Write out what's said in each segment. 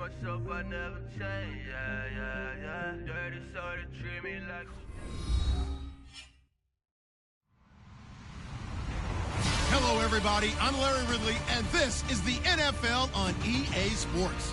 myself, I never change. Yeah. Dirty soda, treat me like. Hello, everybody. I'm Larry Ridley, and this is the NFL on EA Sports.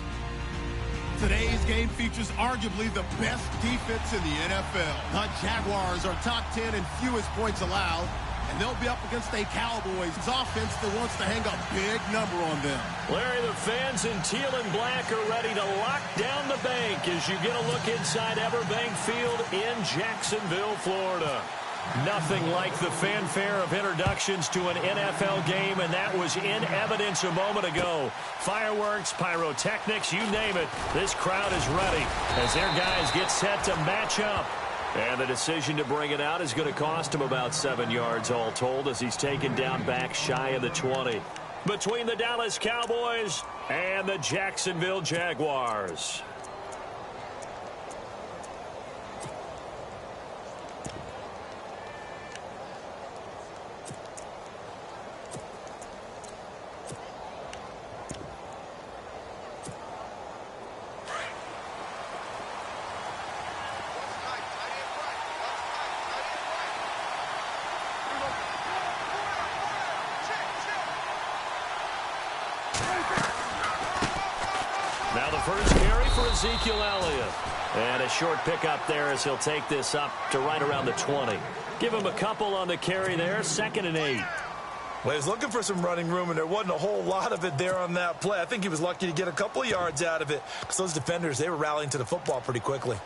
Today's game features arguably the best defense in the NFL. The Jaguars are top 10 in fewest points allowed, and they'll be up against a Cowboys offense that wants to hang a big number on them. Larry, the fans in teal and black are ready to lock down the bank as you get a look inside Everbank Field in Jacksonville, Florida. Nothing like the fanfare of introductions to an NFL game, and that was in evidence a moment ago. Fireworks, pyrotechnics, you name it. This crowd is ready as their guys get set to match up. And the decision to bring it out is going to cost him about 7 yards all told as he's taken down back shy of the 20. Between the Dallas Cowboys and the Jacksonville Jaguars. Now the first carry for Ezekiel Elliott. And a short pickup there as he'll take this up to right around the 20. Give him a couple on the carry there, 2nd and 8. Well, he was looking for some running room, and there wasn't a whole lot of it there on that play. I think he was lucky to get a couple of yards out of it because those defenders, they were rallying to the football pretty quickly.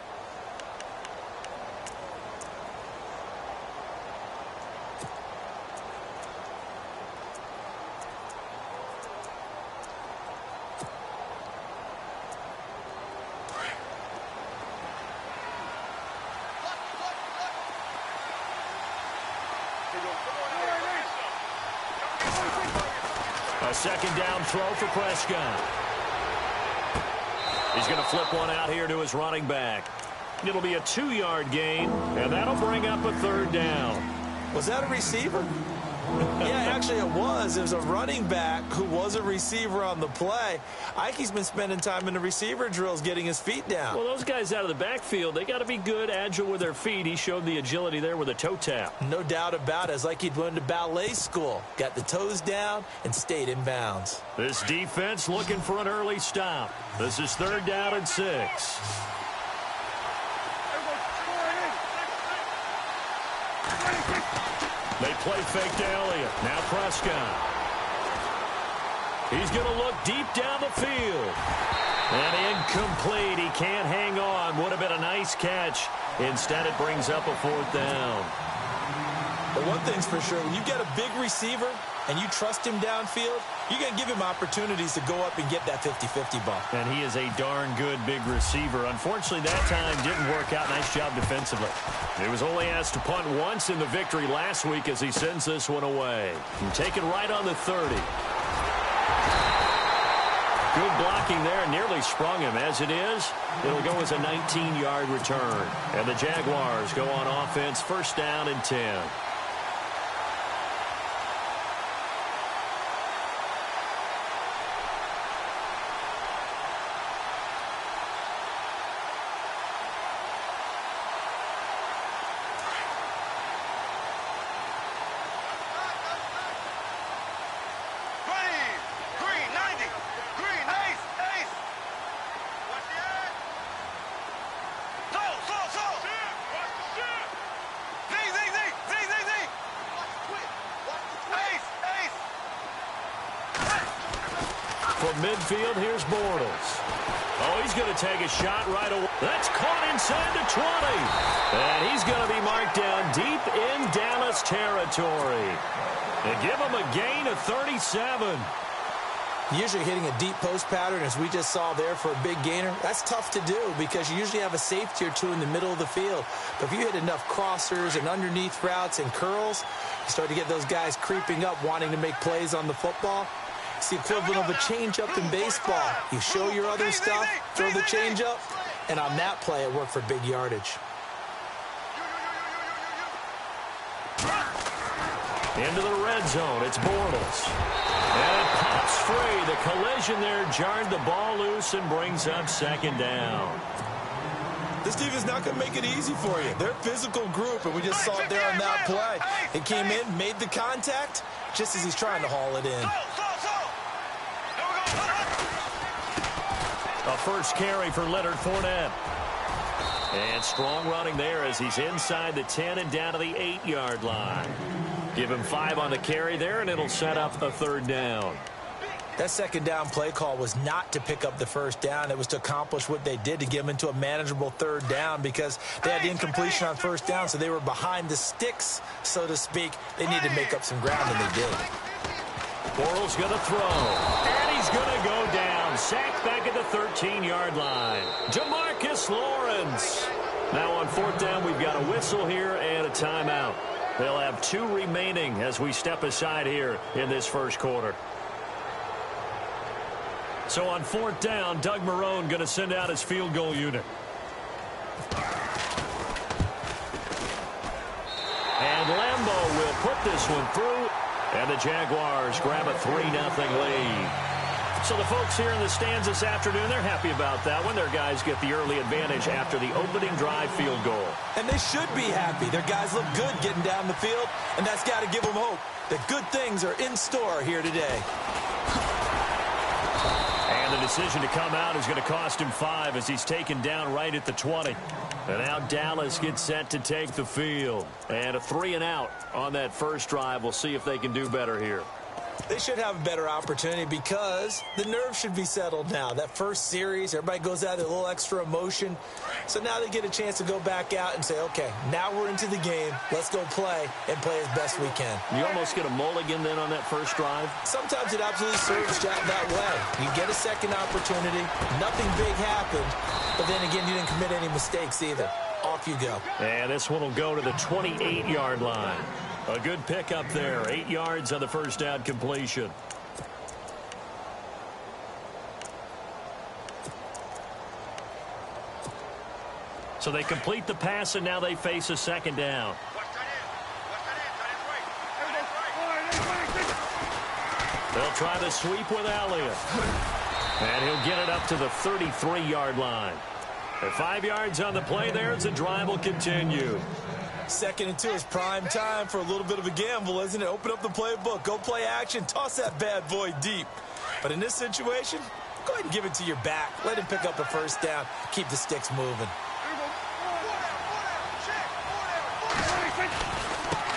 A second down throw for Prescott. He's going to flip one out here to his running back. It'll be a 2-yard gain, and that'll bring up a 3rd down. Was that a receiver? Yeah, actually it was. It was a running back who was a receiver on the play. Ike's been spending time in the receiver drills getting his feet down. Well, those guys out of the backfield, they got to be good, agile with their feet. He showed the agility there with a toe tap. No doubt about it. It's like he'd went to ballet school. Got the toes down and stayed in bounds. This defense looking for an early stop. This is 3rd down and 6. They play fake to Elliott. Now Prescott. He's going to look deep down the field. And incomplete. He can't hang on. Would have been a nice catch. Instead, it brings up a 4th down. But one thing's for sure, when you get a big receiver and you trust him downfield, you're going to give him opportunities to go up and get that 50-50 ball. And he is a darn good big receiver. Unfortunately, that time didn't work out. Nice job defensively. He was only asked to punt once in the victory last week as he sends this one away. And taken right on the 30. Good blocking there. Nearly sprung him. As it is, it'll go as a 19-yard return. And the Jaguars go on offense, 1st down and 10. From midfield, here's Bortles. Oh, he's going to take a shot right away. That's caught inside the 20. And he's going to be marked down deep in Dallas territory. They give him a gain of 37. Usually hitting a deep post pattern, as we just saw there for a big gainer, that's tough to do because you usually have a safety or two in the middle of the field. But if you hit enough crossers and underneath routes and curls, you start to get those guys creeping up, wanting to make plays on the football. It's the equivalent of a changeup in baseball. You show your other stuff, throw the changeup, and on that play, it worked for big yardage. Into the red zone. It's Bortles. And it pops free. The collision there jarred the ball loose and brings up second down. This defense is not going to make it easy for you. They're a physical group, and we just saw it there on that play. He came in, made the contact, just as he's trying to haul it in. A first carry for Leonard Fournette. And strong running there as he's inside the 10 and down to the 8-yard line. Give him 5 on the carry there, and it'll set up a third down. That second down play call was not to pick up the first down. It was to accomplish what they did, to get them into a manageable third down, because they had the incompletion on first down, so they were behind the sticks, so to speak. They needed to make up some ground, and they did. Bortles going to throw, and he's going to go down. Sacked back at the 13-yard line. Jamarcus Lawrence. Now on fourth down, we've got a whistle here and a timeout. They'll have 2 remaining as we step aside here in this first quarter. So on fourth down, Doug Marrone going to send out his field goal unit. And Lambeau will put this one through, and the Jaguars grab a 3-0 lead. So the folks here in the stands this afternoon, they're happy about that one. Their guys get the early advantage after the opening drive field goal. And they should be happy. Their guys look good getting down the field, and that's got to give them hope that good things are in store here today. And the decision to come out is going to cost him 5 as he's taken down right at the 20. And now Dallas gets set to take the field. And a 3-and-out on that first drive. We'll see if they can do better here. They should have a better opportunity because the nerves should be settled now. That first series, everybody goes out with a little extra emotion. So now they get a chance to go back out and say, okay, now we're into the game. Let's go play and play as best we can. You almost get a mulligan then on that first drive? Sometimes it absolutely serves that way. You get a second opportunity. Nothing big happened. But then again, you didn't commit any mistakes either. Off you go. And this one will go to the 28-yard line. A good pickup there. 8 yards on the first down completion. So they complete the pass, and now they face a second down. They'll try the sweep with Elliott. And he'll get it up to the 33-yard line. And 5 yards on the play there as the drive will continue. 2nd and 2 is prime time for a little bit of a gamble, isn't it? Open up the playbook, go play action, toss that bad boy deep. But in this situation, go ahead and give it to your back. Let him pick up a first down. Keep the sticks moving.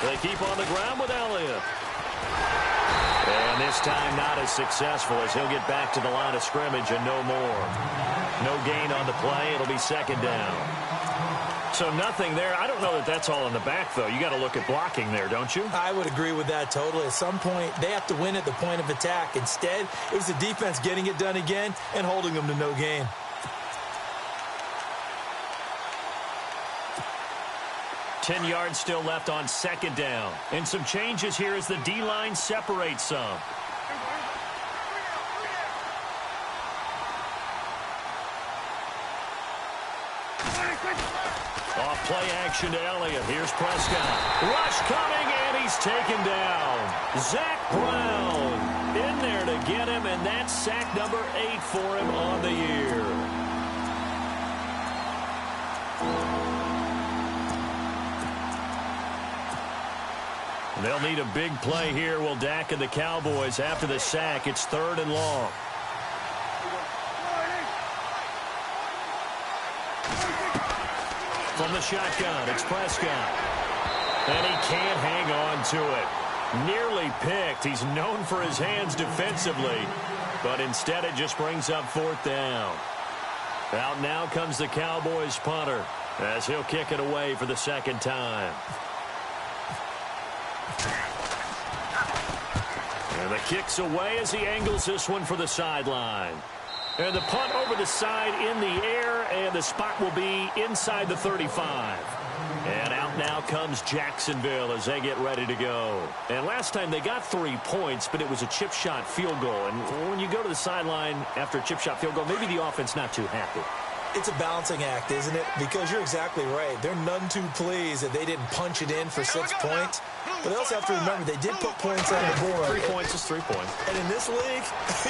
They keep on the ground with Elliott. And this time not as successful as he'll get back to the line of scrimmage and no more. No gain on the play. It'll be second down. So nothing there. I don't know that that's all in the back, though. You got to look at blocking there, don't you? I would agree with that totally. At some point, they have to win at the point of attack. Instead, it was the defense getting it done again and holding them to no gain. Ten yards still left on second down. And some changes here as the D-line separates some. Off play action to Elliott. Here's Prescott. Rush coming, and he's taken down. Zach Brown in there to get him, and that's sack number 8 for him on the year. They'll need a big play here. Will Dak and the Cowboys after the sack. It's 3rd and long. From the shotgun, it's Prescott. And he can't hang on to it. Nearly picked. He's known for his hands defensively. But instead it just brings up 4th down. Out now comes the Cowboys punter as he'll kick it away for the second time. And the kick's away as he angles this one for the sideline. And the punt over the side in the air, and the spot will be inside the 35. And out now comes Jacksonville as they get ready to go. And last time they got 3 points, but it was a chip shot field goal. And when you go to the sideline after a chip shot field goal, maybe the offense not too happy. It's a balancing act, isn't it? Because you're exactly right. They're none too pleased that they didn't punch it in for 6 points. But they also have to remember they did put points on the board. 3 points is 3 points. And in this league,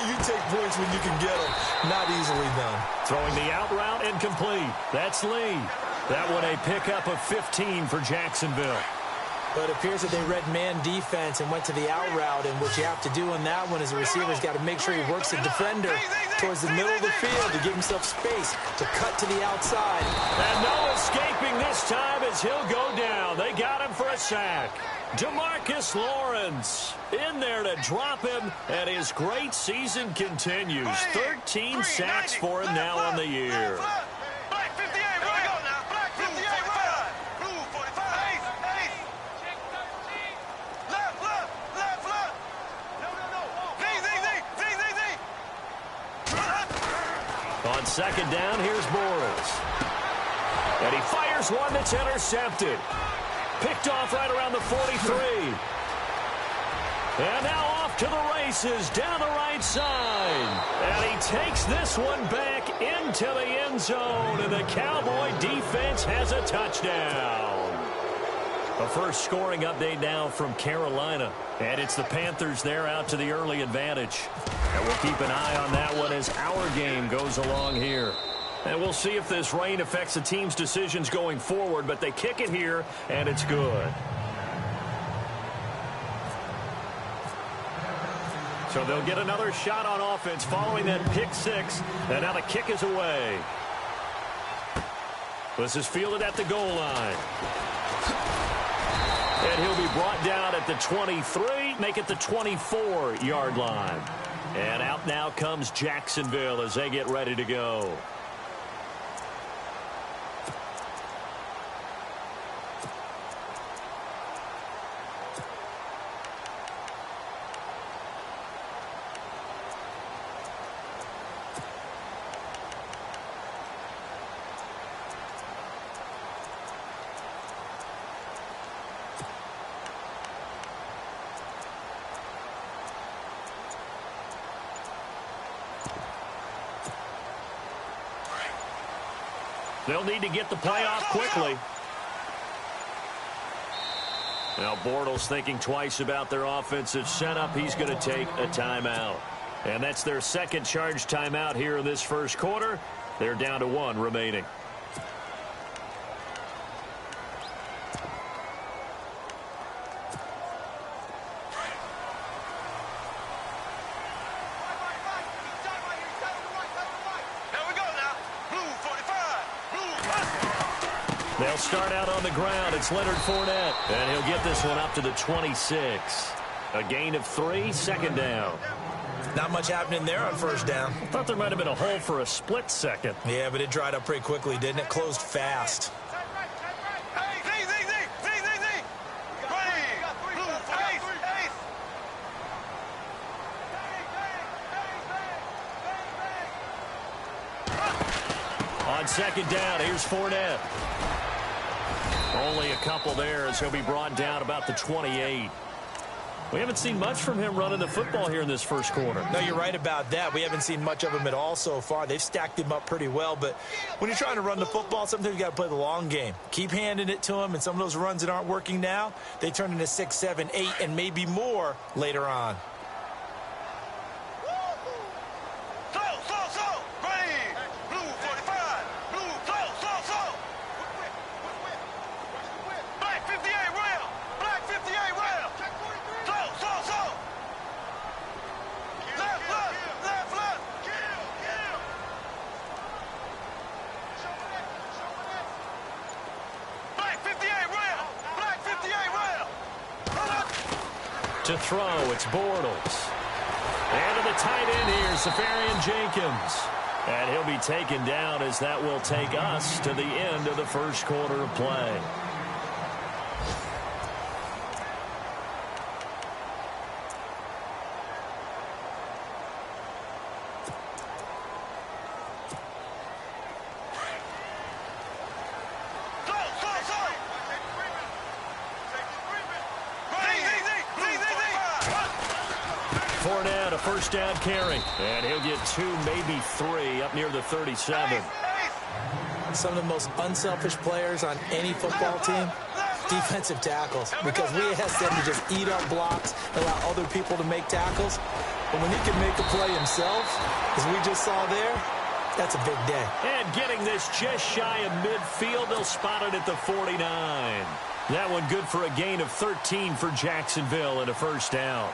you take points when you can get them. Not easily done. Throwing the out route incomplete. That's Lee. That one a pickup of 15 for Jacksonville. But it appears that they read man defense and went to the out route, and what you have to do on that one is the receiver's got to make sure he works the defender towards the middle of the field to give himself space to cut to the outside. And no escaping this time as he'll go down. They got him for a sack. DeMarcus Lawrence in there to drop him, and his great season continues. 13 sacks for him now on the year. On second down, here's Bortles. And he fires one that's intercepted. Picked off right around the 43. And now off to the races down the right side. And he takes this one back into the end zone. And the Cowboy defense has a touchdown. A first scoring update now from Carolina. And it's the Panthers there out to the early advantage. And we'll keep an eye on that one as our game goes along here. And we'll see if this rain affects the team's decisions going forward, but they kick it here, and it's good. So they'll get another shot on offense following that pick six, and now the kick is away. This is fielded at the goal line. And he'll be brought down at the 23, make it the 24-yard line. And out now comes Jacksonville as they get ready to go. They'll need to get the play off quickly. Now Bortles thinking twice about their offensive setup. He's going to take a timeout. And that's their second charge timeout here in this first quarter. They're down to 1 remaining. They'll start out on the ground. It's Leonard Fournette. And he'll get this one up to the 26. A gain of 3, second down. Not much happening there on first down. I thought there might have been a hole for a split second. Yeah, but it dried up pretty quickly, didn't it? Closed fast. On second down, here's Fournette. Only a couple there as he'll be brought down about the 28. We haven't seen much from him running the football here in this first quarter. No, you're right about that. We haven't seen much of him at all so far. They've stacked him up pretty well, but when you're trying to run the football, sometimes you got to play the long game. Keep handing it to him, and some of those runs that aren't working now, they turn into 6, 7, 8, and maybe more later on. To throw, it's Bortles. And to the tight end here, Safarian Jenkins. And he'll be taken down as that will take us to the end of the first quarter of play. Fournette, a first down carry. And he'll get 2, maybe 3 up near the 37. Some of the most unselfish players on any football team defensive tackles, because we ask them to just eat up blocks, allow other people to make tackles. But when he can make a play himself, as we just saw there, that's a big day. And getting this just shy of midfield, they'll spot it at the 49. That one good for a gain of 13 for Jacksonville and a first down.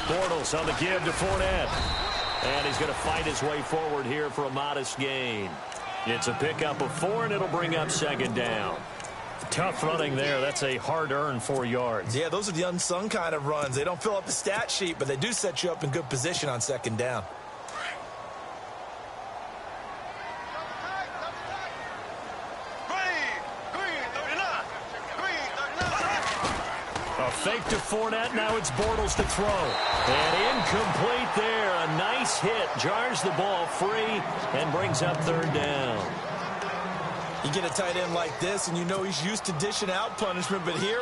Bortles on the give to Fournette. And he's going to fight his way forward here for a modest gain. It's a pickup of 4, and it'll bring up second down. Tough running there. That's a hard-earned 4 yards. Yeah, those are the unsung kind of runs. They don't fill up the stat sheet, but they do set you up in good position on second down. A fake to Fournette. Now it's Bortles to throw. And incomplete there. A nice hit. Jars the ball free and brings up third down. You get a tight end like this, and you know he's used to dishing out punishment, but here,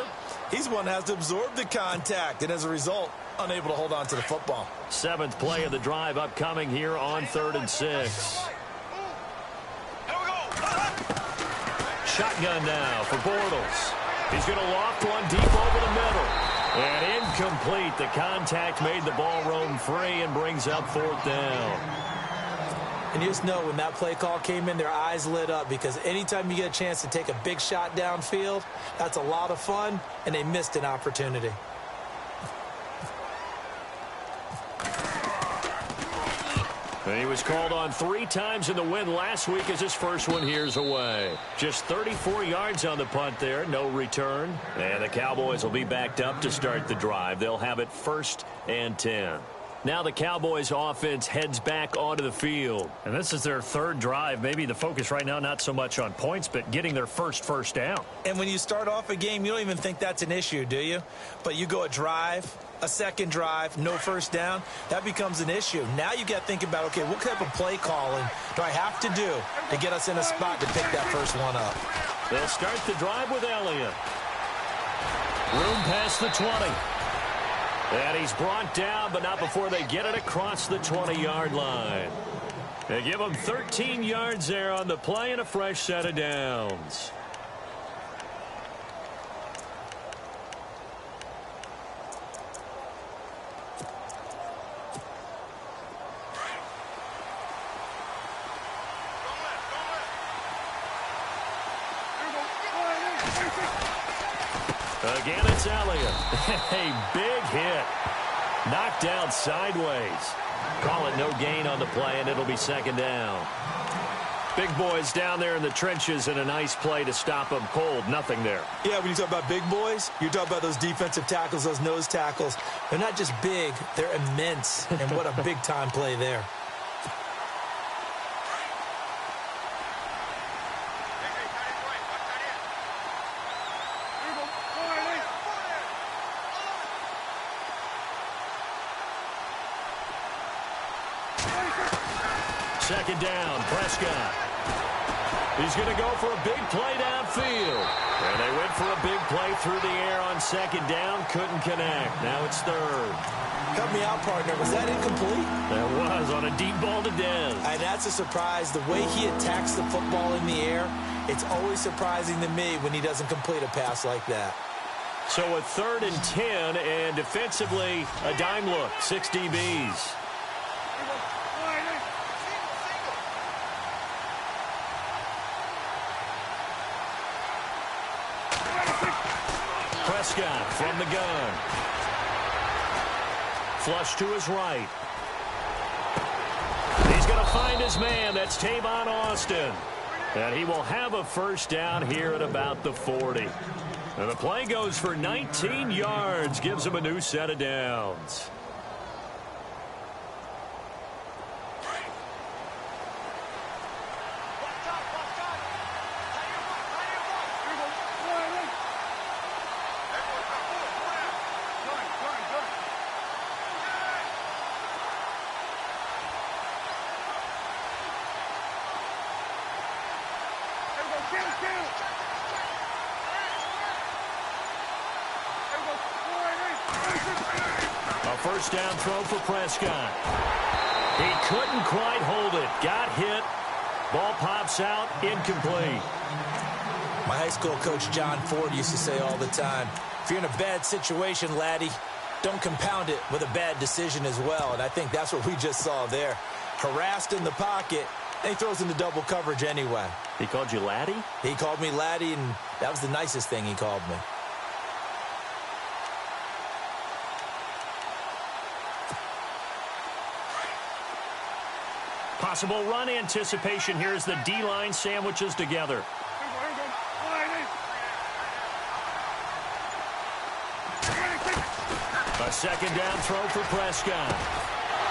he's one that has to absorb the contact, and as a result, unable to hold on to the football. 7th play of the drive upcoming here on 3rd and 6. Shotgun now for Bortles. He's going to loft one deep over the middle. And incomplete. The contact made the ball roam free and brings up 4th down. And you just know when that play call came in, their eyes lit up, because anytime you get a chance to take a big shot downfield, that's a lot of fun, and they missed an opportunity. He was called on 3 times in the win last week as his first one here's away. Just 34 yards on the punt there, no return. And the Cowboys will be backed up to start the drive. They'll have it 1st and 10. Now the Cowboys offense heads back onto the field. And this is their 3rd drive. Maybe the focus right now not so much on points, but getting their first down. And when you start off a game, you don't even think that's an issue, do you? But you go a drive, a 2nd drive, no first down, that becomes an issue. Now you got to think about, okay, what type of play calling do I have to do to get us in a spot to pick that first one up? They'll start the drive with Elliott. Room past the 20. And he's brought down, but not before they get it across the 20-yard line. They give him 13 yards there on the play and a fresh set of downs. Again, it's Elliott. A big hit. Knocked down sideways. Call it no gain on the play, and it'll be 2nd down. Big boys down there in the trenches, and a nice play to stop them cold. Nothing there. Yeah, when you talk about big boys, you're talking about those defensive tackles, those nose tackles. They're not just big, they're immense. And what a big-time play there. Second down, Prescott. He's going to go for a big play downfield. And they went for a big play through the air on 2nd down. Couldn't connect. Now it's 3rd. Help me out, partner. Was that incomplete? That was on a deep ball to Dez. And that's a surprise. The way he attacks the football in the air, it's always surprising to me when he doesn't complete a pass like that. So a 3rd and 10, and defensively, a dime look. 6 DBs. Prescott from the gun. Flush to his right. He's going to find his man. That's Tavon Austin. And he will have a first down here at about the 40. And the play goes for 19 yards. Gives him a new set of downs. A first down throw for Prescott. He couldn't quite hold it. Got hit. Ball pops out. Incomplete. My high school coach, John Ford, used to say all the time, if you're in a bad situation, laddie, don't compound it with a bad decision as well. And I think that's what we just saw there. Harassed in the pocket, and he throws into double coverage anyway. He called you laddie? He called me laddie, and that was the nicest thing he called me. Possible run anticipation here as the D-line sandwiches together. A second down throw for Prescott.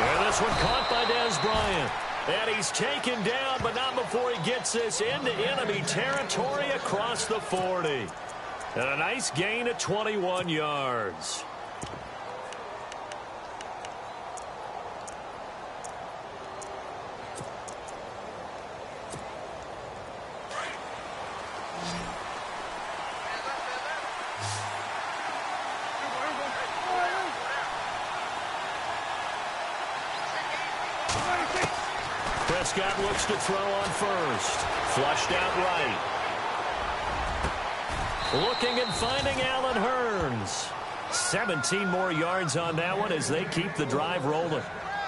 And this one caught by Dez Bryant. And he's taken down, but not before he gets this into enemy territory across the 40. And a nice gain of 21 yards. Prescott looks to throw on first. Flushed out right. Looking and finding Allen Hurns. 17 more yards on that one as they keep the drive rolling.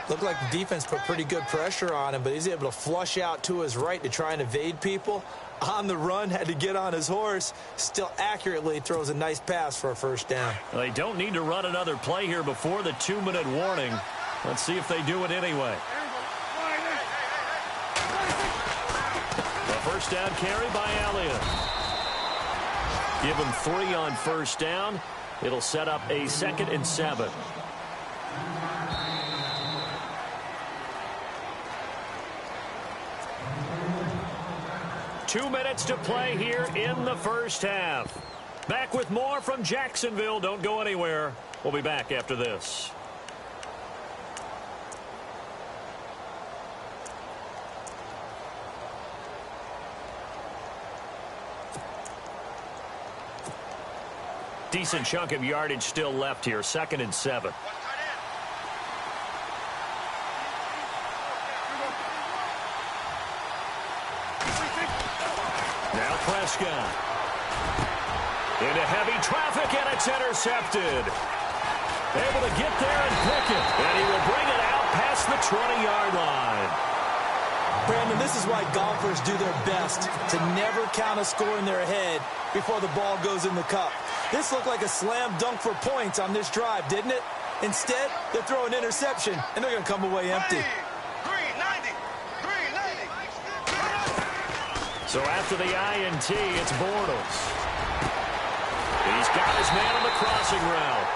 Looked like the defense put pretty good pressure on him, but he's able to flush out to his right to try and evade people. On the run, had to get on his horse. Still accurately throws a nice pass for a first down. Well, they don't need to run another play here before the 2-minute warning. Let's see if they do it anyway. First down carry by Elliott. Give him 3 on first down. It'll set up a 2nd and 7. Two minutes to play here in the first half. Back with more from Jacksonville. Don't go anywhere. We'll be back after this. Decent chunk of yardage still left here. 2nd and 7. Now Prescott. Into heavy traffic, and it's intercepted. Able to get there and pick it. And he will bring it out past the 20-yard line. Brandon, this is why golfers do their best to never count a score in their head before the ball goes in the cup. This looked like a slam dunk for points on this drive, didn't it? Instead, they're throwing interception, and they're going to come away empty. So after the INT, it's Bortles. He's got his man on the crossing route.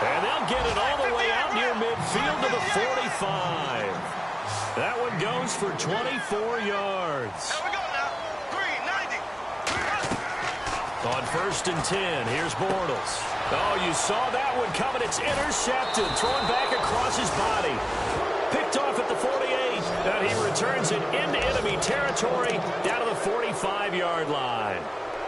And they'll get it all the way out near midfield to the 45. That one goes for 24 yards. On 1st and 10, here's Bortles. Oh, you saw that one coming. It's intercepted. Thrown back across his body. Picked off at the 48. And he returns it into enemy territory down to the 45-yard line.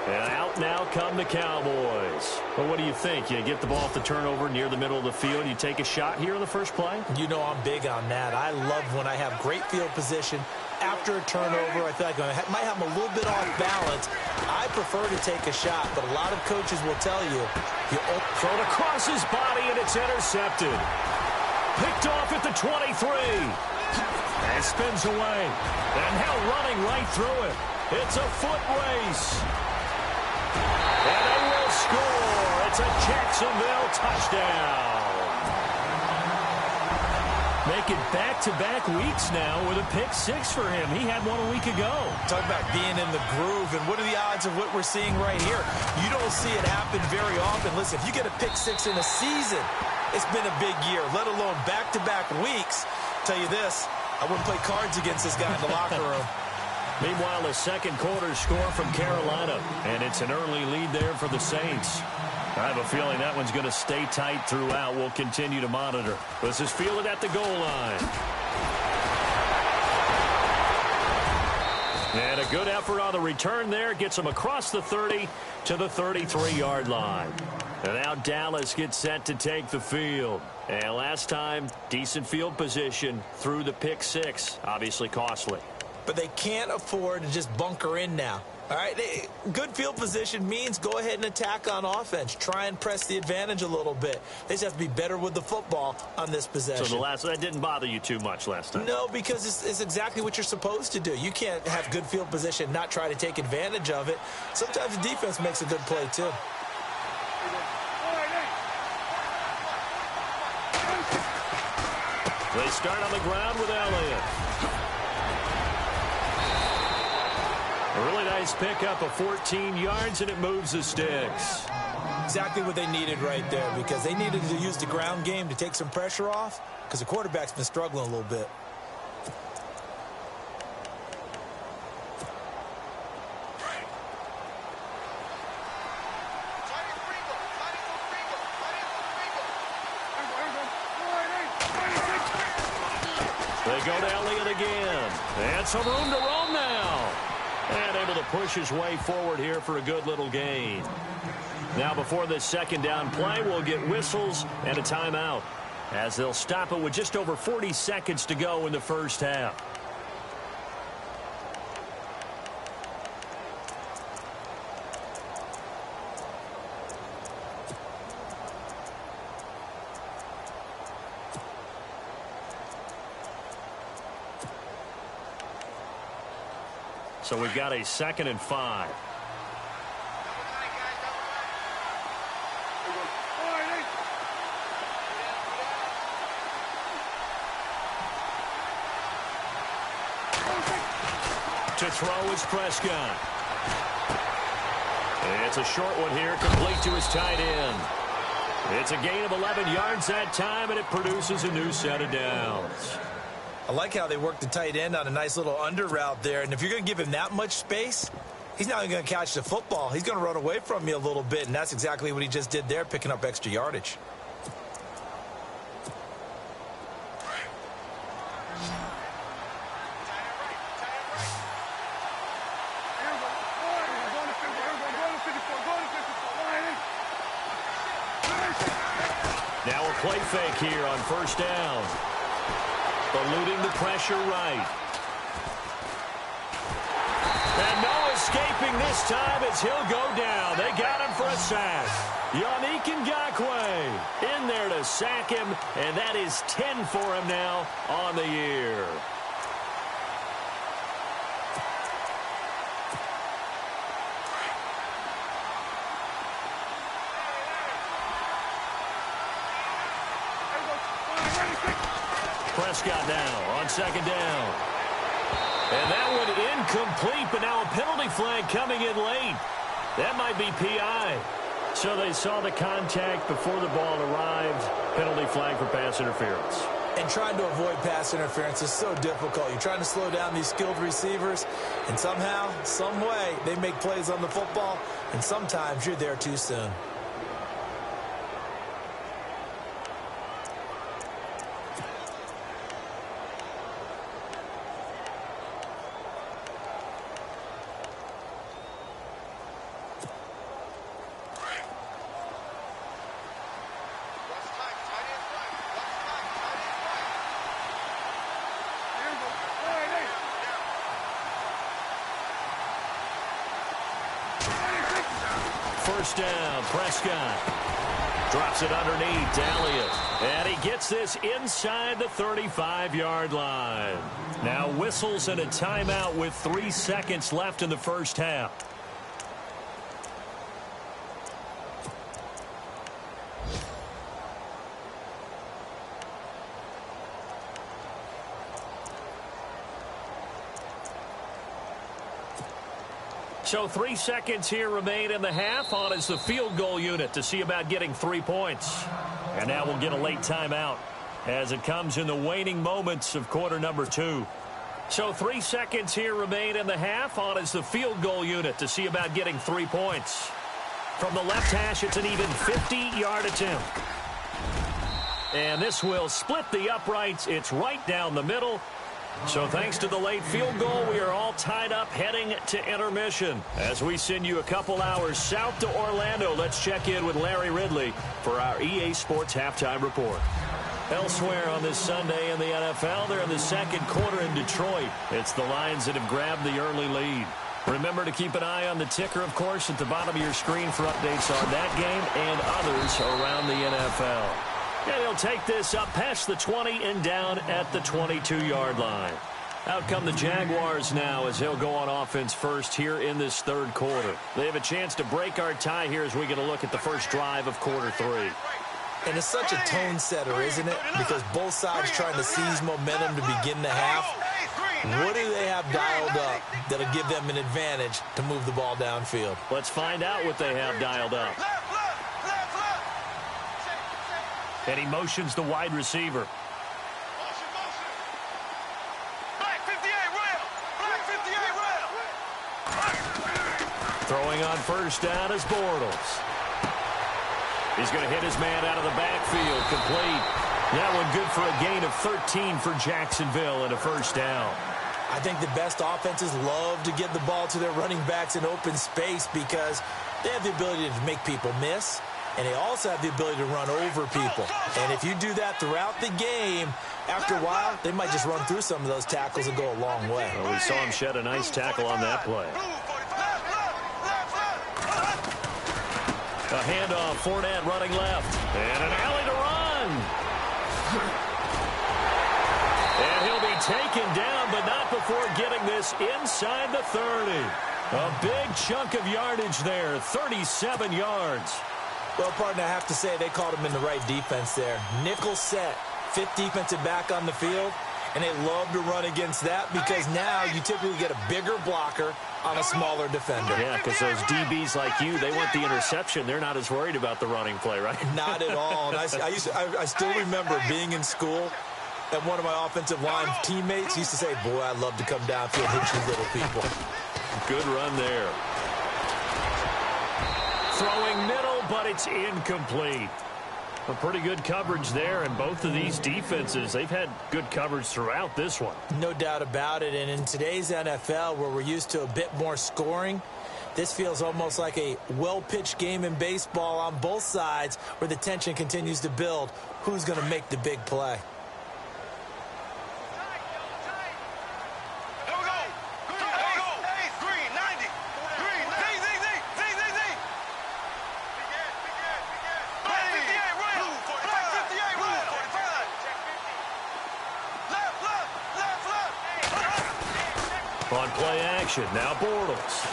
And out now come the Cowboys. Well, what do you think? You get the ball off the turnover near the middle of the field. You take a shot here in the first play? You know I'm big on that. I love when I have great field position. After a turnover, I feel like I might have a little bit off balance. I prefer to take a shot, but a lot of coaches will tell you throw it across his body, and it's intercepted. Picked off at the 23. And spins away. And now running right through it. It's a foot race. And they will score. It's a Jacksonville touchdown. Making back-to-back weeks now with a pick 6 for him. He had one a week ago. Talk about being in the groove, and what are the odds of what we're seeing right here? You don't see it happen very often. Listen, if you get a pick 6 in a season, it's been a big year, let alone back-to-back weeks. Tell you this, I wouldn't play cards against this guy in the locker room. Meanwhile, a second quarter score from Carolina, and it's an early lead there for the Saints. I have a feeling that one's going to stay tight throughout. We'll continue to monitor. This is fielded at the goal line. And a good effort on the return there. Gets him across the 30 to the 33-yard line. And now Dallas gets set to take the field. And last time, decent field position through the pick six. Obviously costly. But they can't afford to just bunker in now. All right, good field position means go ahead and attack on offense. Try and press the advantage a little bit. They just have to be better with the football on this possession. So that didn't bother you too much last time? No, because it's exactly what you're supposed to do. You can't have good field position, not try to take advantage of it. Sometimes the defense makes a good play, too. They start on the ground with Elliott. A really nice pickup of 14 yards, and it moves the sticks. Exactly what they needed right there, because they needed to use the ground game to take some pressure off, because the quarterback's been struggling a little bit. They go to Elliott again. And some room to roam now. And able to push his way forward here for a good little gain. Now before this second down play, we'll get whistles and a timeout, as they'll stop it with just over 40 seconds to go in the first half. So we've got a 2nd and 5. To throw is Prescott. It's a short one here, complete to his tight end. It's a gain of 11 yards that time, and it produces a new set of downs. I like how they work the tight end on a nice little under route there. And if you're going to give him that much space, he's not going to catch the football. He's going to run away from you a little bit, and that's exactly what he just did there, picking up extra yardage. Now a play fake here on first down. Eluding the pressure right. And no escaping this time as he'll go down. They got him for a sack. Yannick Ngakoue in there to sack him, and that is 10 for him now on the year. Prescott now on second down. And that one incomplete, but now a penalty flag coming in late. That might be PI. So they saw the contact before the ball arrived. Penalty flag for pass interference. And trying to avoid pass interference is so difficult. You're trying to slow down these skilled receivers, and somehow, some way, they make plays on the football, and sometimes you're there too soon. First down, Prescott drops it underneath Elliott, and he gets this inside the 35-yard line. Now whistles and a timeout with 3 seconds left in the first half. So 3 seconds here remain in the half. On is the field goal unit to see about getting 3 points. And now we'll get a late timeout as it comes in the waning moments of quarter number 2. So 3 seconds here remain in the half. On is the field goal unit to see about getting 3 points. From the left hash, it's an even 50-yard attempt. And this will split the uprights. It's right down the middle. So thanks to the late field goal, we are all tied up heading to intermission. As we send you a couple hours south to Orlando, let's check in with Larry Ridley for our EA Sports Halftime Report. Elsewhere on this Sunday in the NFL, they're in the second quarter in Detroit. It's the Lions that have grabbed the early lead. Remember to keep an eye on the ticker, of course, at the bottom of your screen for updates on that game and others around the NFL. And he'll take this up past the 20 and down at the 22-yard line. Out come the Jaguars now as they'll go on offense first here in this third quarter. They have a chance to break our tie here as we get a look at the first drive of quarter three. And it's such a tone setter, isn't it? Because both sides trying to seize momentum to begin the half. What do they have dialed up that'll give them an advantage to move the ball downfield? Let's find out what they have dialed up. And he motions the wide receiver. Throwing on first down is Bortles. He's going to hit his man out of the backfield, complete. That one good for a gain of 13 for Jacksonville and a first down. I think the best offenses love to get the ball to their running backs in open space because they have the ability to make people miss, and they also have the ability to run over people. And if you do that throughout the game, after a while, they might just run through some of those tackles and go a long way. Well, we saw him shed a nice tackle on that play. A handoff, Fournette running left. And an alley to run. And he'll be taken down, but not before getting this inside the 30. A big chunk of yardage there, 37 yards. Well, partner, I have to say they called him in the right defense there. Nickel set, fifth defensive back on the field, and they love to run against that because now you typically get a bigger blocker on a smaller defender. Yeah, because those DBs like you, they want the interception. They're not as worried about the running play, right? Not at all. And I still remember being in school, and one of my offensive line teammates used to say, boy, I'd love to come downfield and hit you little people. Good run there. Throwing middle, but it's incomplete. A pretty good coverage there, and both of these defenses, they've had good coverage throughout this one. No doubt about it, and in today's NFL, where we're used to a bit more scoring, this feels almost like a well-pitched game in baseball on both sides where the tension continues to build. Who's going to make the big play? On play action, now Bortles.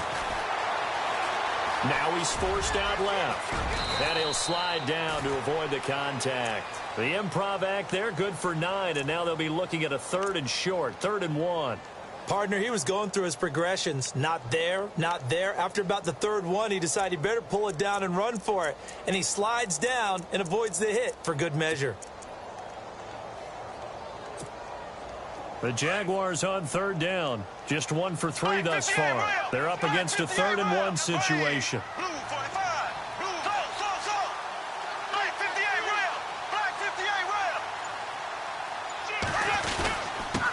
Now he's forced out left. And he'll slide down to avoid the contact. The improv act there, good for 9, and now they'll be looking at a 3rd and short, 3rd and 1. Partner, he was going through his progressions. Not there, not there. After about the 3rd one, he decided he better pull it down and run for it. And he slides down and avoids the hit for good measure. The Jaguars on 3rd down. Just 1 for 3 thus far. They're up against a 3rd and 1 situation.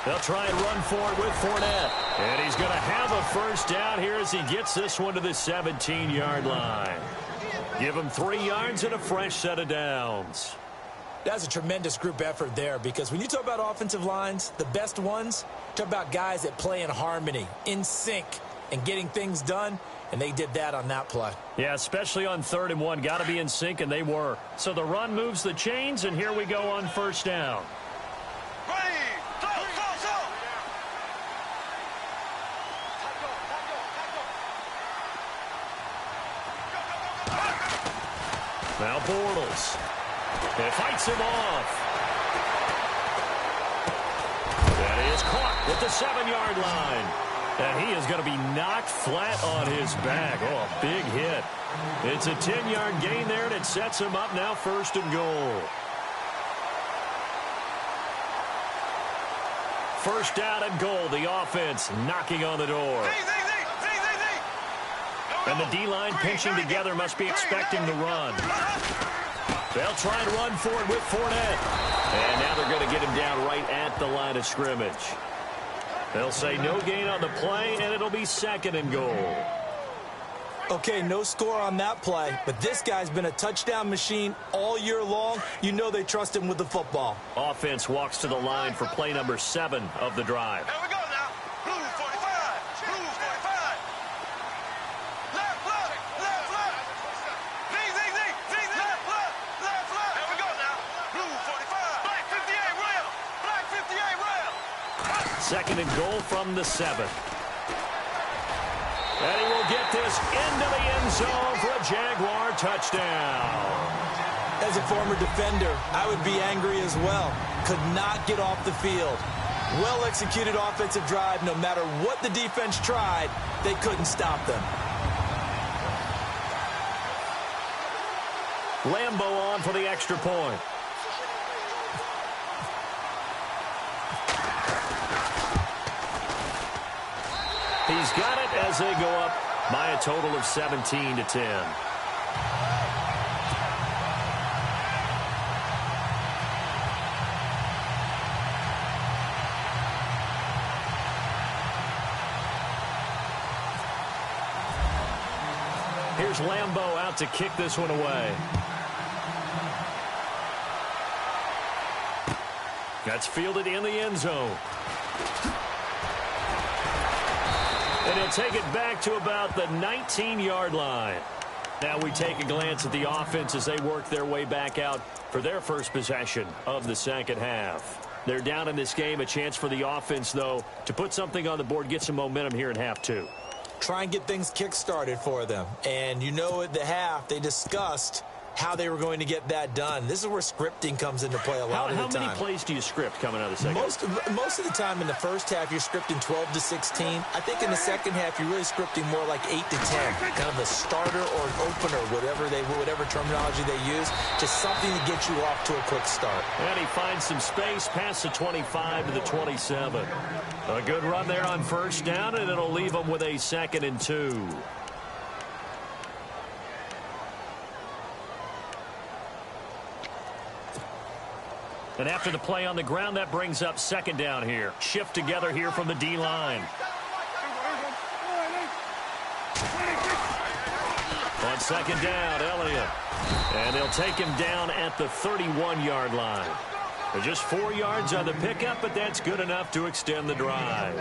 They'll try and run for it with Fournette. And he's going to have a first down here as he gets this one to the 17-yard line. Give him 3 yards and a fresh set of downs. That's a tremendous group effort there because when you talk about offensive lines, the best ones, talk about guys that play in harmony, in sync, and getting things done, and they did that on that play. Yeah, especially on 3rd and 1. Got to be in sync, and they were. So the run moves the chains, and here we go on first down. Now Bortles. It fights him off. That is caught with the 7-yard line. And he is going to be knocked flat on his back. Oh, a big hit. It's a 10-yard gain there, and it sets him up now 1st and goal. First down and goal. The offense knocking on the door. And the D-line pinching together, must be expecting the run. They'll try and run for it with Fournette. And now they're going to get him down right at the line of scrimmage. They'll say no gain on the play, and it'll be 2nd and goal. Okay, no score on that play, but this guy's been a touchdown machine all year long. You know they trust him with the football. Offense walks to the line for play number 7 of the drive. Here we go now. Blue 45. Blue 45. Left, left, left, left. Zing, zing, zing, zing, left, left, left, left. Here we go now. Blue 45. Black 58 rail. Black 58 rail. 2nd and goal from the 7. And he will get this into the end zone for a Jaguar touchdown. As a former defender, I would be angry as well. Could not get off the field. Well-executed offensive drive. No matter what the defense tried, they couldn't stop them. Lambo on for the extra point. He's got it as they go up by a total of 17-10. Here's Lambo out to kick this one away. That's fielded in the end zone. And he'll take it back to about the 19-yard line. Now we take a glance at the offense as they work their way back out for their first possession of the second half. They're down in this game. A chance for the offense, though, to put something on the board, get some momentum here in half 2. Try and get things kick-started for them. And you know at the half, they discussed how they were going to get that done. This is where scripting comes into play a lot of the time. How many plays do you script coming out of the second half? Most of the time in the first half, you're scripting 12 to 16. I think in the second half, you're really scripting more like 8 to 10. Kind of a starter or an opener, whatever terminology they use. Just something to get you off to a quick start. And he finds some space past the 25 to the 27. A good run there on first down, and it'll leave them with a 2nd and 2. And after the play on the ground, that brings up 2nd down here. Shift together here from the D-line. On 2nd down, Elliott. And they'll take him down at the 31-yard line. They're just 4 yards on the pickup, but that's good enough to extend the drive.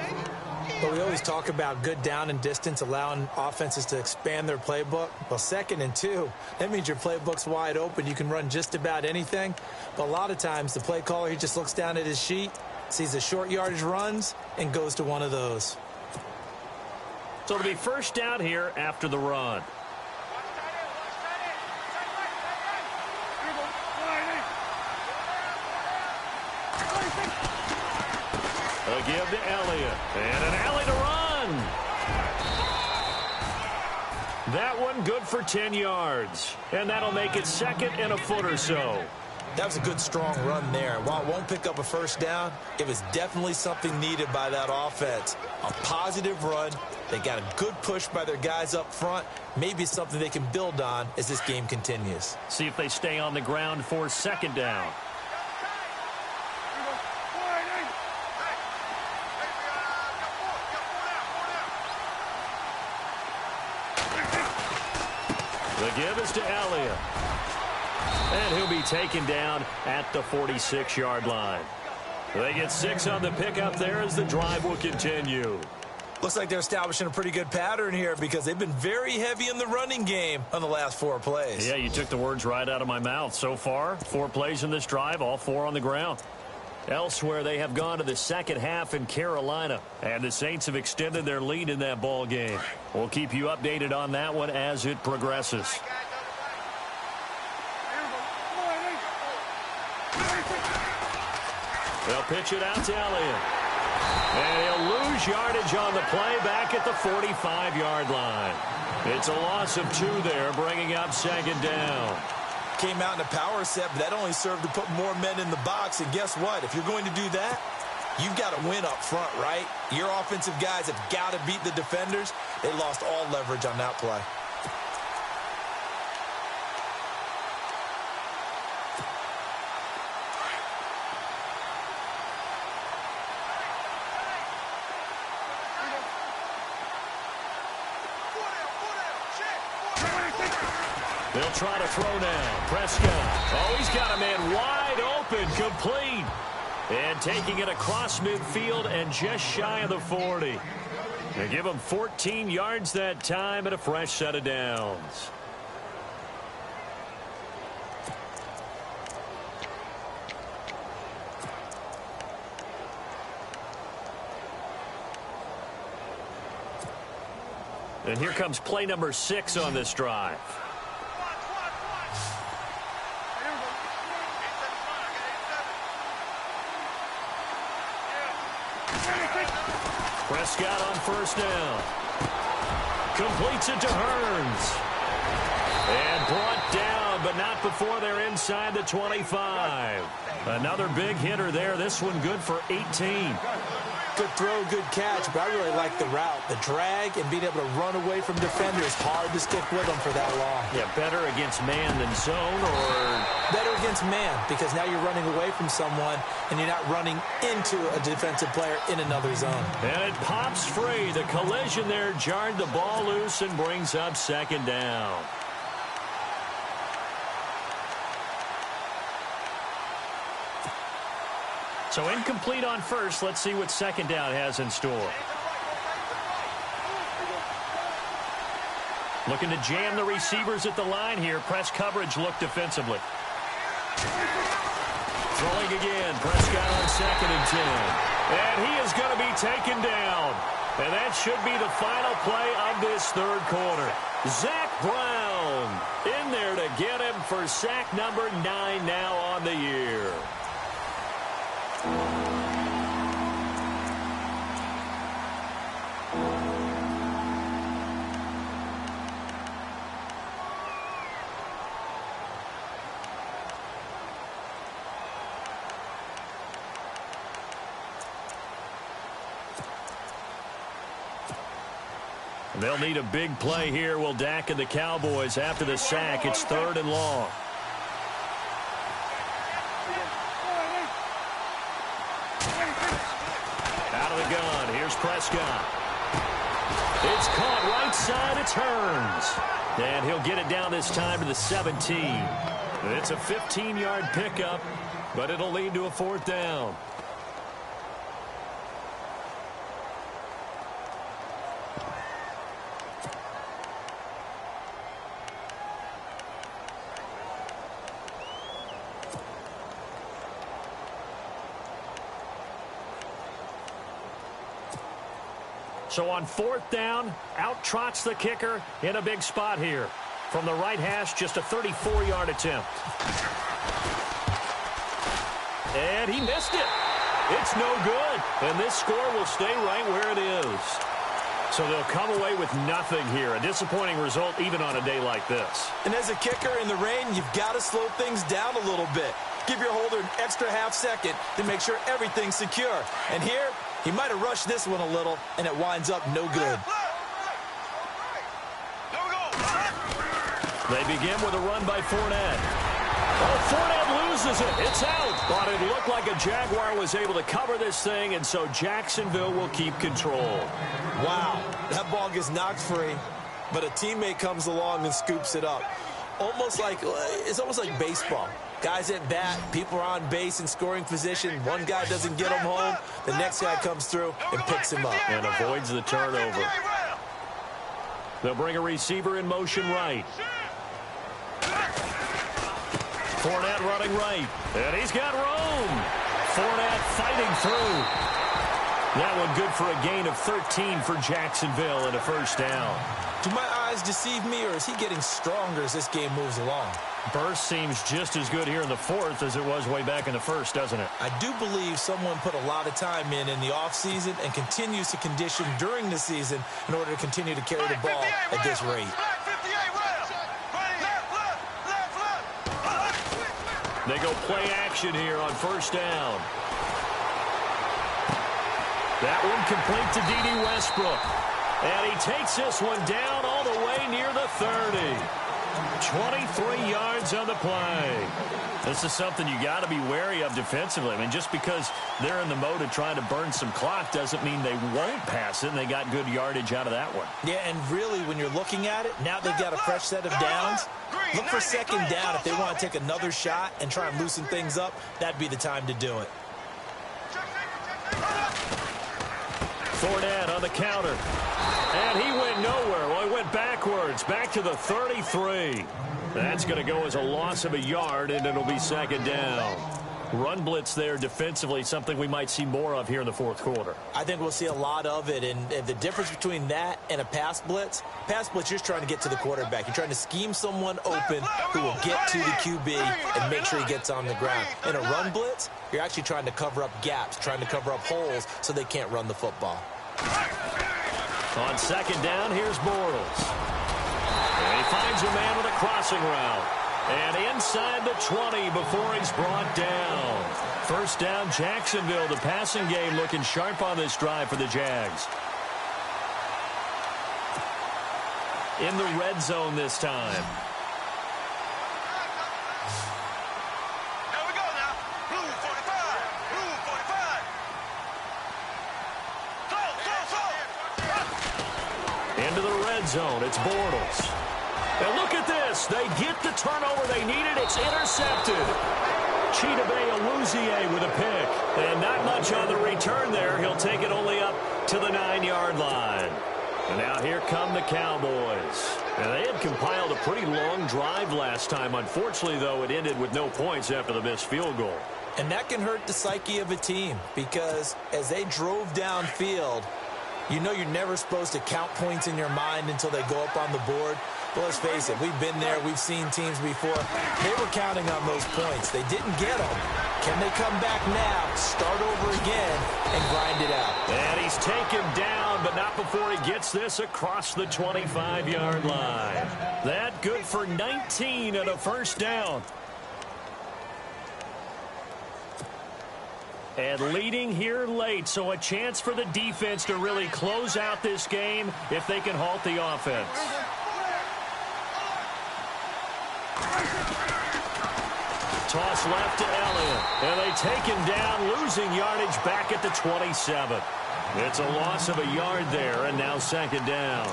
But we always talk about good down and distance, allowing offenses to expand their playbook. Well, 2nd and 2, that means your playbook's wide open. You can run just about anything. But a lot of times, the play caller, he just looks down at his sheet, sees the short yardage runs, and goes to one of those. So it'll be first down here after the run. A give to Elliott. And an alley to run. That one good for 10 yards. And that'll make it 2nd and a foot or so. That was a good, strong run there. While it won't pick up a first down, it was definitely something needed by that offense. A positive run. They got a good push by their guys up front. Maybe something they can build on as this game continues. See if they stay on the ground for 2nd down. The give is to Elliott. And he'll be taken down at the 46-yard line. They get 6 on the pickup there as the drive will continue. Looks like they're establishing a pretty good pattern here because they've been very heavy in the running game on the last 4 plays. Yeah, you took the words right out of my mouth. So far, 4 plays in this drive, all 4 on the ground. Elsewhere, they have gone to the second half in Carolina, and the Saints have extended their lead in that ball game. We'll keep you updated on that one as it progresses. They'll pitch it out to Elliott. And he'll lose yardage on the play back at the 45-yard line. It's a loss of 2 there, bringing up 2nd down. Came out in a power set, but that only served to put more men in the box. And guess what? If you're going to do that, you've got to win up front, right? Your offensive guys have got to beat the defenders. They lost all leverage on that play. They'll try to throw now. Prescott. Oh, he's got a man wide open, complete. And taking it across midfield and just shy of the 40. They give him 14 yards that time and a fresh set of downs. And here comes play number 6 on this drive. Prescott on first down. Completes it to Hearns. And brought down, but not before they're inside the 25. Another big hitter there. This one good for 18. Good throw, good catch, but I really like the route. The drag and being able to run away from defenders, hard to stick with them for that long. Yeah, better against man than zone, or better against man, because now you're running away from someone and you're not running into a defensive player in another zone. And it pops free. The collision there jarred the ball loose and brings up second down. So incomplete on first. Let's see what second down has in store. Looking to jam the receivers at the line here. Press coverage look defensively. Throwing again. Prescott on 2nd and 10. And he is going to be taken down. And that should be the final play of this third quarter. Zach Brown in there to get him for sack number 9 now on the year. They'll need a big play here. Will Dak and the Cowboys after the sack. It's 3rd and long. Out of the gun. Here's Prescott. It's caught right side. It's Hearns. And he'll get it down this time to the 17. It's a 15-yard pickup, but it'll lead to a 4th down. So on 4th down, out trots the kicker in a big spot here. From the right hash, just a 34-yard attempt. And he missed it. It's no good. And this score will stay right where it is. So they'll come away with nothing here. A disappointing result even on a day like this. And as a kicker in the rain, you've got to slow things down a little bit. Give your holder an extra half second to make sure everything's secure. And here, he might have rushed this one a little, and it winds up no good. They begin with a run by Fournette. Oh, Fournette loses it. It's out. But it looked like a Jaguar was able to cover this thing, and so Jacksonville will keep control. Wow, that ball gets knocked free, but a teammate comes along and scoops it up. It's almost like baseball. Guys at bat, people are on base in scoring position. One guy doesn't get him home. The next guy comes through and picks him up. And avoids the turnover. They'll bring a receiver in motion right. Fournette running right. And he's got room. Fournette fighting through. That one good for a gain of 13 for Jacksonville and a 1st down. Do my eyes deceive me, or is he getting stronger as this game moves along? Burst seems just as good here in the 4th as it was way back in the 1st, doesn't it? I do believe someone put a lot of time in the offseason and continues to condition during the season in order to continue to carry the ball at this rate. They go play action here on 1st down. That one complete to D.D. Westbrook. And he takes this one down all the way near the 30. 23 yards on the play. This is something you got to be wary of defensively. I mean, just because they're in the mode of trying to burn some clock doesn't mean they won't pass it, and they got good yardage out of that one. Yeah, and really, when you're looking at it, now they've got a fresh set of downs. Look for second down if they want to take another shot and try and loosen things up. That'd be the time to do it. Fournette on the counter. And he went nowhere. Well, he went backwards, back to the 33. That's going to go as a loss of a yard, and it'll be second down. Run blitz there defensively, something we might see more of here in the fourth quarter. I think we'll see a lot of it, and the difference between that and a pass blitz, you're just trying to get to the quarterback. You're trying to scheme someone open who will get to the QB and make sure he gets on the ground. In a run blitz, you're actually trying to cover up gaps, trying to cover up holes so they can't run the football. On second down, here's Bortles. And he finds a man with a crossing route. And inside the 20 before he's brought down. First down, Jacksonville. The passing game looking sharp on this drive for the Jags. In the red zone this time. There we go now. Blue 45. Blue 45. Go. Into the red zone. It's Bortles. And look at this. They get the turnover they needed. It's intercepted. Chidobe Awuzie with a pick. And not much on the return there. He'll take it only up to the 9-yard line. And now here come the Cowboys. And they had compiled a pretty long drive last time. Unfortunately, though, it ended with no points after the missed field goal. And that can hurt the psyche of a team because as they drove downfield, you know you're never supposed to count points in your mind until they go up on the board. But let's face it, we've been there. We've seen teams before. They were counting on those points. They didn't get them. Can they come back now, start over again, and grind it out? And he's taken down, but not before he gets this across the 25-yard line. That good for 19 and a first down. And leading here late, so a chance for the defense to really close out this game if they can halt the offense. Toss left to Elliott, and they take him down, losing yardage back at the 27. It's a loss of a yard there, and now second down.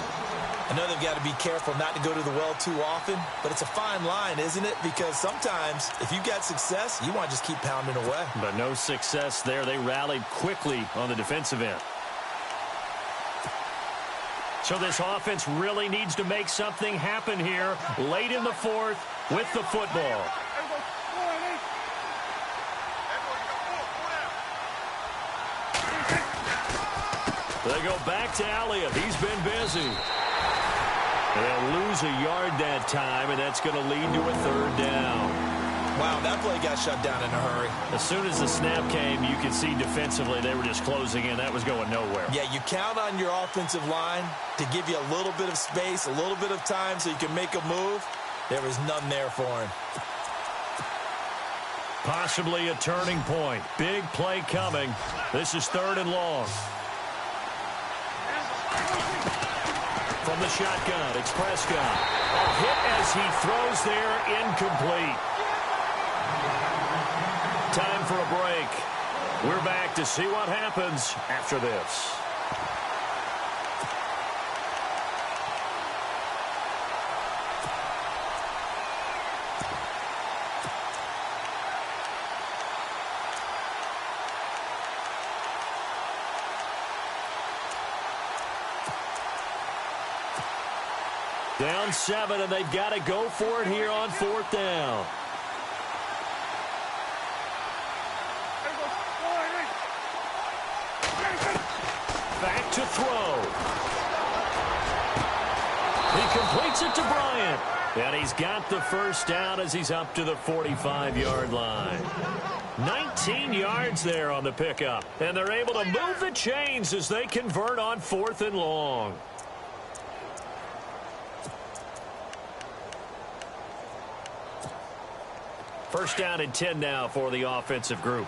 I know they've got to be careful not to go to the well too often, but it's a fine line, isn't it? Because sometimes, if you've got success, you want to just keep pounding away. But no success there. They rallied quickly on the defensive end. So this offense really needs to make something happen here late in the fourth with the football. They go back to Elliott. He's been busy. They'll lose a yard that time, and that's going to lead to a third down. Wow, that play got shut down in a hurry. As soon as the snap came, you could see defensively they were just closing in. That was going nowhere. Yeah, you count on your offensive line to give you a little bit of space, a little bit of time so you can make a move. There was none there for him. Possibly a turning point. Big play coming. This is third and long. From the shotgun, it's Prescott. A hit as he throws there, incomplete. Time for a break. We're back to see what happens after this. Down 7, and they've got to go for it here on fourth down. Back to throw. He completes it to Bryant. And he's got the first down as he's up to the 45-yard line. 19 yards there on the pickup. And they're able to move the chains as they convert on fourth and long. First down and 10 now for the offensive group.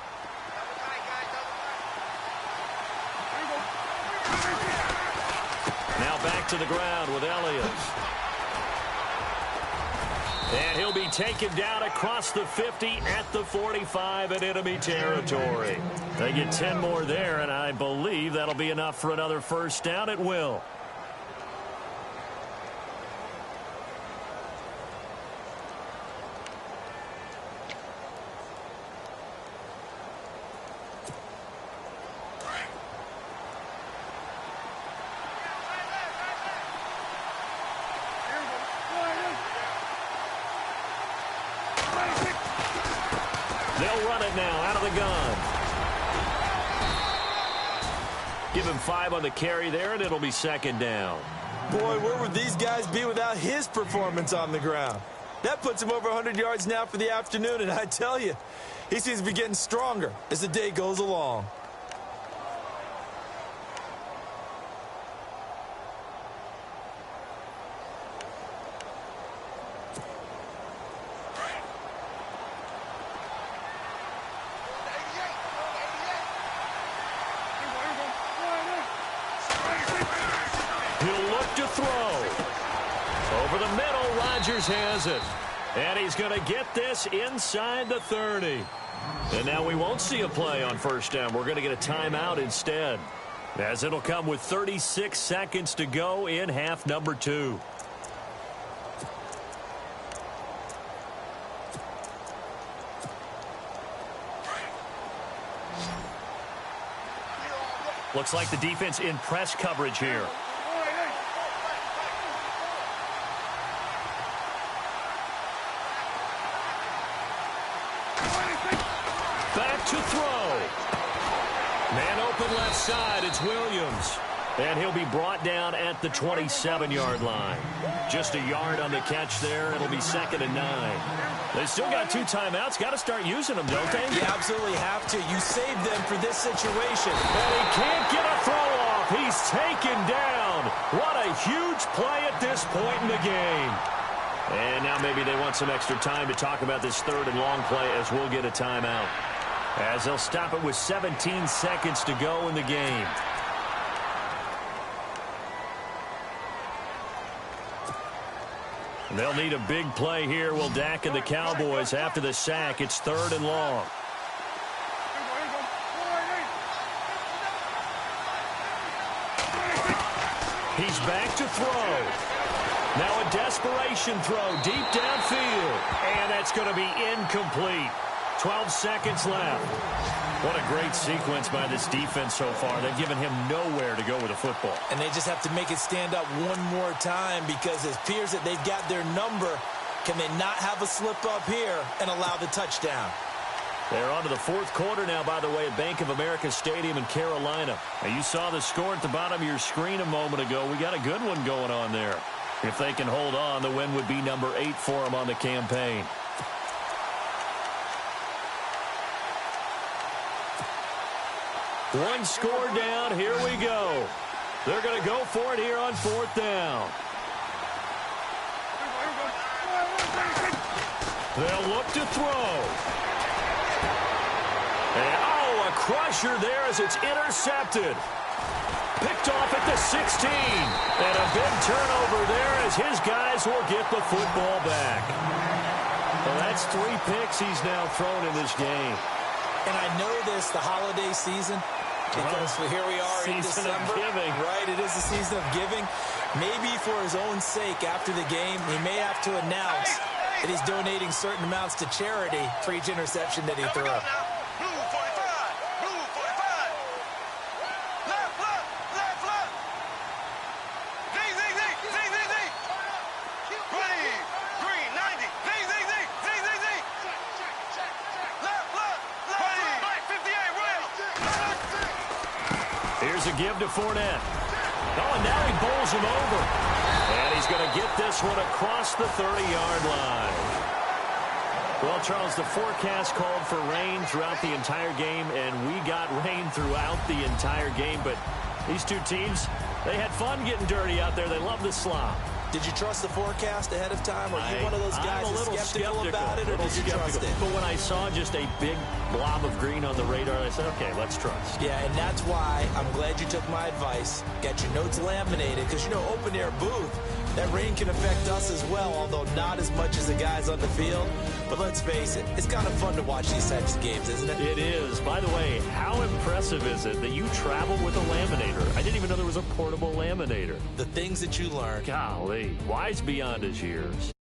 Now back to the ground with Elliott. And he'll be taken down across the 50 at the 45 in enemy territory. They get 10 more there, and I believe that'll be enough for another first down. It will. They'll run it now out of the gun. Give him 5 on the carry there, and it'll be second down. Boy, where would these guys be without his performance on the ground? That puts him over 100 yards now for the afternoon, and I tell you, he seems to be getting stronger as the day goes along. He'll look to throw. Over the middle, Rodgers has it. And he's going to get this inside the 30. And now we won't see a play on first down. We're going to get a timeout instead, as it'll come with 36 seconds to go in half number 2. Looks like the defense in press coverage here. Back to throw. Man open left side. It's Williams. And he'll be brought down at the 27-yard line. Just a yard on the catch there. It'll be second and 9. They still got 2 timeouts. Got to start using them, don't they? You absolutely have to. You saved them for this situation. And he can't get a throw off. He's taken down. What a huge play at this point in the game. And now maybe they want some extra time to talk about this third and long play, as we'll get a timeout, as they'll stop it with 17 seconds to go in the game. They'll need a big play here, will Dak and the Cowboys, after the sack. It's third and long. He's back to throw. Now a desperation throw deep downfield. And that's going to be incomplete. 12 seconds left. What a great sequence by this defense so far. They've given him nowhere to go with the football. And they just have to make it stand up one more time, because it appears that they've got their number. Can they not have a slip up here and allow the touchdown? They're on to the fourth quarter now, by the way, at Bank of America Stadium in Carolina. Now, you saw the score at the bottom of your screen a moment ago. We got a good one going on there. If they can hold on, the win would be number 8 for them on the campaign. One score down. Here we go. They're going to go for it here on fourth down. They'll look to throw. And, a crusher there as it's intercepted. Picked off at the 16. And a big turnover there as his guys will get the football back. Well, that's 3 picks he's now thrown in this game. And I know this, the holiday season, because here we are in December. Giving. Right, it is the season of giving. Maybe for his own sake, after the game, he may have to announce that he's donating certain amounts to charity for each interception that he threw. Blue 45. Blue 45. Left, left, left, left. Zing, zing, zing, zing, zing, zing. Green, green, 90. Zing, zing, zing, zing, zing, zing. Left, left, left, right, 58, right. Here's a give to Fournette. And now he bowls him over. And he's going to get this one across the 30-yard line. Well, Charles, the forecast called for rain throughout the entire game, and we got rain throughout the entire game. But these two teams, they had fun getting dirty out there. They love the slop. Did you trust the forecast ahead of time? Or are you one of those guys I'm a that's little skeptical about it, or did you trust it? But when I saw just a big blob of green on the radar, I said, okay, let's trust. Yeah, and that's why I'm glad you took my advice. Get your notes laminated, because, you know, open-air booth, that rain can affect us as well, although not as much as the guys on the field. But let's face it, it's kind of fun to watch these types of games, isn't it? It is. By the way, how impressive is it that you travel with a laminator? I didn't even know there was a portable laminator. The things that you learn. Golly, wise beyond his years.